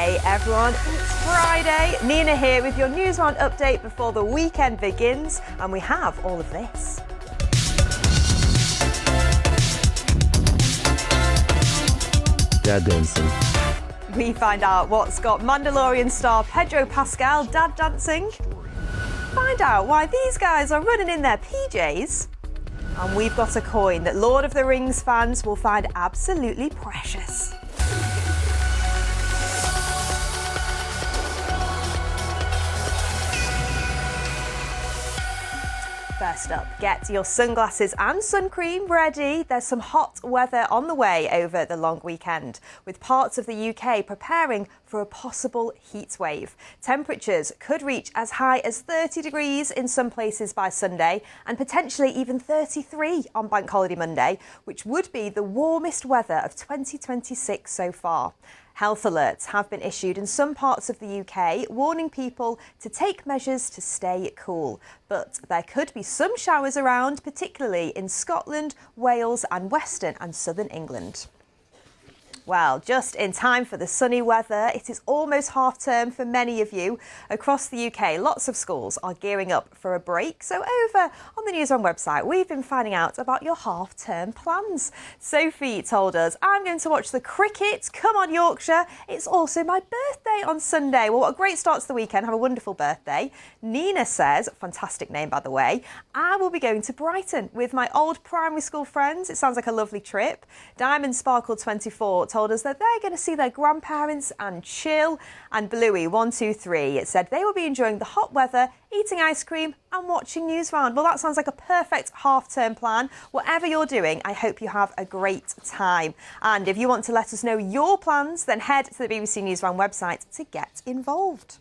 Hey everyone, it's Friday. Nina here with your News Round update before the weekend begins, and we have all of this. Dad dancing. We find out what's got Mandalorian star Pedro Pascal dad dancing. Find out why these guys are running in their PJs. And we've got a coin that Lord of the Rings fans will find absolutely precious. First up, get your sunglasses and sun cream ready. There's some hot weather on the way over the long weekend, with parts of the UK preparing for a possible heat wave. Temperatures could reach as high as 30 degrees in some places by Sunday, and potentially even 33 on Bank Holiday Monday, which would be the warmest weather of 2026 so far. Health alerts have been issued in some parts of the UK, warning people to take measures to stay cool. But there could be some showers around, particularly in Scotland, Wales and Western and Southern England. Well, just in time for the sunny weather. It is almost half term for many of you. Across the UK, lots of schools are gearing up for a break. So over on the Newsroom website, we've been finding out about your half term plans. Sophie told us, I'm going to watch the cricket. Come on, Yorkshire. It's also my birthday on Sunday. Well, what a great start to the weekend. Have a wonderful birthday. Nina says, fantastic name, by the way, I will be going to Brighton with my old primary school friends. It sounds like a lovely trip. Diamond Sparkle 24 told us that they're going to see their grandparents and chill. And Bluey 123 said they will be enjoying the hot weather, eating ice cream and watching News Round. Well, that sounds like a perfect half-term plan. Whatever you're doing, I hope you have a great time. And if you want to let us know your plans, then head to the BBC News Round website to get involved.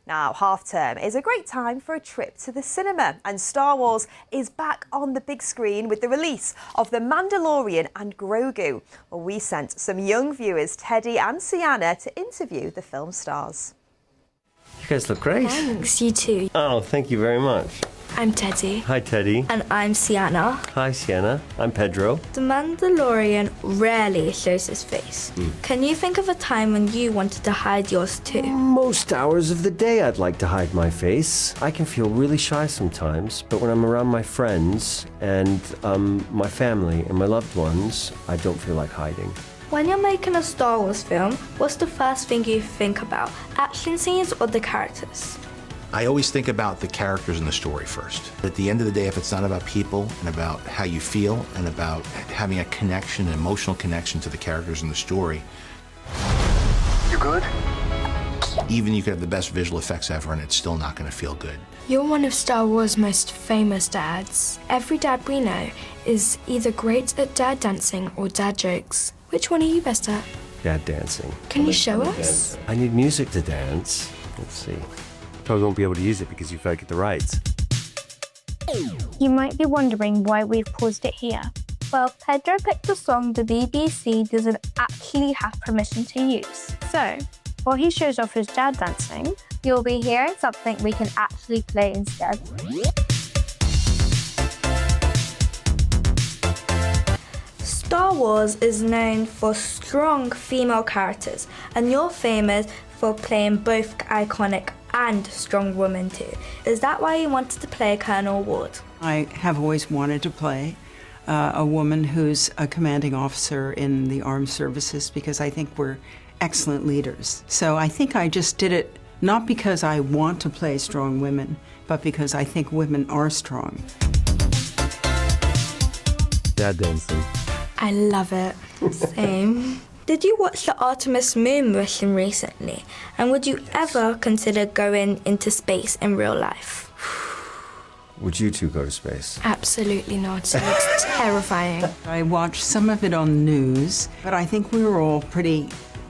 Now, half-term is a great time for a trip to the cinema, and Star Wars is back on the big screen with the release of The Mandalorian and Grogu. Well, we sent some young viewers, Teddy and Sienna, to interview the film stars. You guys look great. Thanks, you too. Oh, thank you very much. I'm Teddy. Hi, Teddy. And I'm Sienna. Hi, Sienna. I'm Pedro. The Mandalorian rarely shows his face. Can you think of a time when you wanted to hide yours too? Most hours of the day I'd like to hide my face. I can feel really shy sometimes, but when I'm around my friends and my family and my loved ones, I don't feel like hiding. When you're making a Star Wars film, what's the first thing you think about? Action scenes or the characters? I always think about the characters in the story first. At the end of the day, if it's not about people and about how you feel and about having a connection, an emotional connection to the characters in the story. You good? Even you could have the best visual effects ever and it's still not going to feel good. You're one of Star Wars' most famous dads. Every dad we know is either great at dad dancing or dad jokes. Which one are you best at? Dad dancing. Can you show us? I need music to dance. Let's see. Probably won't be able to use it because you've got to get the rights. You might be wondering why we've paused it here. Well, Pedro picked a song the BBC doesn't actually have permission to use. So, while he shows off his dad dancing, you'll be hearing something we can actually play instead. Star Wars is known for strong female characters, and you're famous for playing both iconic and strong women too. Is that why you wanted to play Colonel Ward? I have always wanted to play a woman who's a commanding officer in the armed services because I think we're excellent leaders. So I think I just did it not because I want to play strong women, but because I think women are strong. Dad dancing. I love it. Same. Did you watch the Artemis moon mission recently? And would you ever consider going into space in real life? Would you two go to space? Absolutely not. It's terrifying. I watched some of it on the news, but I think we were all pretty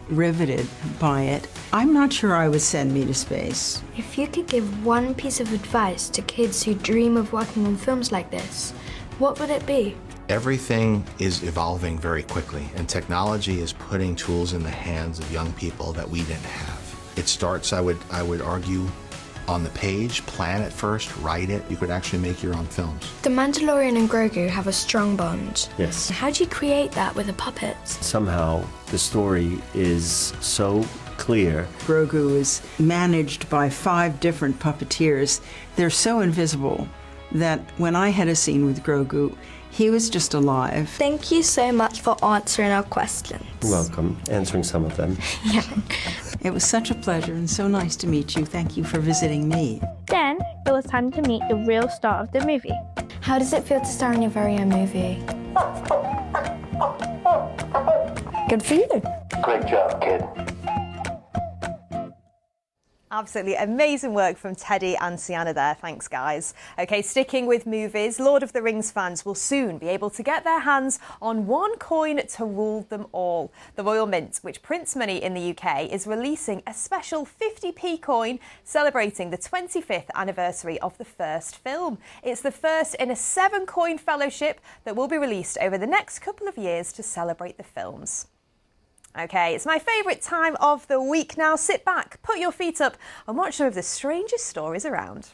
riveted by it. I'm not sure I would send me to space. If you could give one piece of advice to kids who dream of working on films like this, what would it be? Everything is evolving very quickly, and technology is putting tools in the hands of young people that we didn't have. It starts, I would argue, on the page. Plan it first, write it. You could actually make your own films. The Mandalorian and Grogu have a strong bond. Yes. How do you create that with a puppet? Somehow the story is so clear. Grogu is managed by 5 different puppeteers. They're so invisible that when I had a scene with Grogu, he was just alive. Thank you so much for answering our questions. You're welcome. Answering some of them. It was such a pleasure and so nice to meet you. Thank you for visiting me. Then it was time to meet the real star of the movie. How does it feel to star in your very own movie? Good for you. Great job, kid. Absolutely amazing work from Teddy and Sienna there. Thanks, guys. OK, sticking with movies, Lord of the Rings fans will soon be able to get their hands on one coin to rule them all. The Royal Mint, which prints money in the UK, is releasing a special 50p coin celebrating the 25th anniversary of the first film. It's the first in a 7-coin fellowship that will be released over the next couple of years to celebrate the films. OK, it's my favourite time of the week now. Sit back, put your feet up and watch some of the strangest stories around.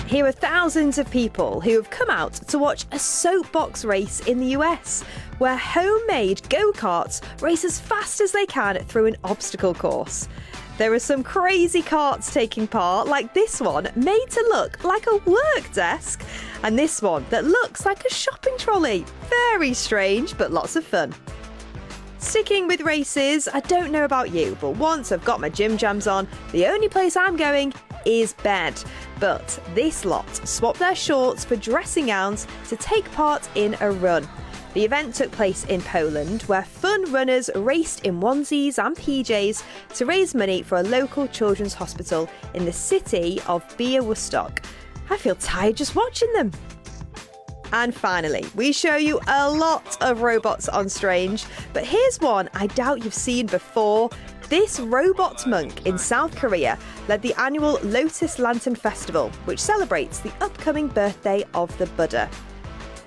Here are thousands of people who have come out to watch a soapbox race in the US, where homemade go-karts race as fast as they can through an obstacle course. There are some crazy carts taking part, like this one made to look like a work desk, and this one that looks like a shopping trolley. Very strange, but lots of fun. Sticking with races, I don't know about you, but once I've got my gym jams on, the only place I'm going is bed. But this lot swapped their shorts for dressing gowns to take part in a run. The event took place in Poland, where fun runners raced in onesies and PJs to raise money for a local children's hospital in the city of Białystok. I feel tired just watching them. And finally, we show you a lot of robots on Strange, but here's one I doubt you've seen before. This robot monk in South Korea led the annual Lotus Lantern Festival, which celebrates the upcoming birthday of the Buddha.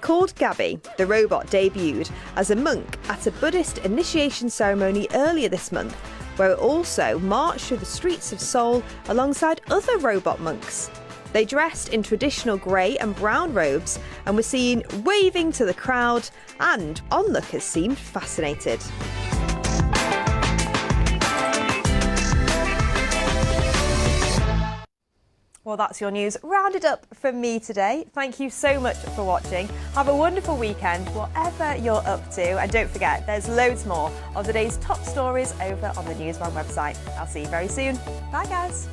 Called Gabby, the robot debuted as a monk at a Buddhist initiation ceremony earlier this month, where it also marched through the streets of Seoul alongside other robot monks. They dressed in traditional grey and brown robes and were seen waving to the crowd, and onlookers seemed fascinated. Well, that's your news rounded up from me today. Thank you so much for watching. Have a wonderful weekend, whatever you're up to. And don't forget, there's loads more of the day's top stories over on the News One website. I'll see you very soon. Bye, guys.